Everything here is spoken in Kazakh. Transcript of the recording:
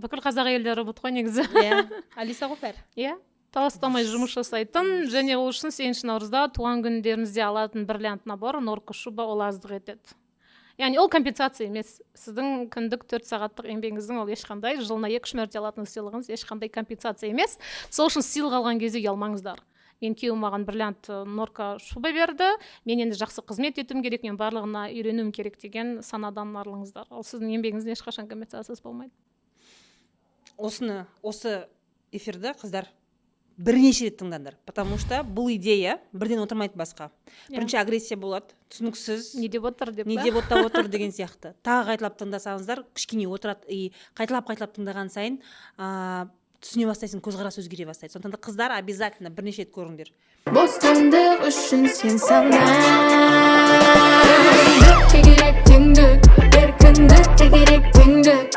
бүкіл қазақ әйелдері робот қой негізі. Иә, Алиса ғой бәрі. Иә, таластамай жұмыс жасайтын, және ол үшін 7 наурызда туған күндеріңізде алатын бриллиант набор, норка шуба ол аздық етеді. Яғни ол компенсация емес. Сіздің күндік 4 сағаттық еңбегіңіздің ол ешқандай, жылына 2-3 мәрте алатын сыйлығыңыз ешқандай компенсация емес. Сол үшін сыйлық алған кезде ұялмаңыздар. Мен күйеуім маған бриллиант норка шуба берді, мен енді жақсы қызмет етуім керек, мен барлығына үйренуім керек деген санадан арылыңыздар. Ол сіздің еңбегіңіздің ешқашан компенсациясы болмайды. Осы эфирді қыздар бірнеше рет тыңдаңдар, потому что бұл идея бірден отырмайды басқа. Бірінші агрессия болады, түсініксіз, не деп отыр деп отыр деген сияқты. Тағы қайталап тыңдасаңыздар, кішкене отырады, и қайталап тыңдаған сайын түсіне бастайсың, көзқарас өзгере бастайды. Сондықтан да қыздар обязательно бірнеше рет көріңдер. Бостандық үшін сен сана, тегерек теңдік, еркіндік тегерек теңдік.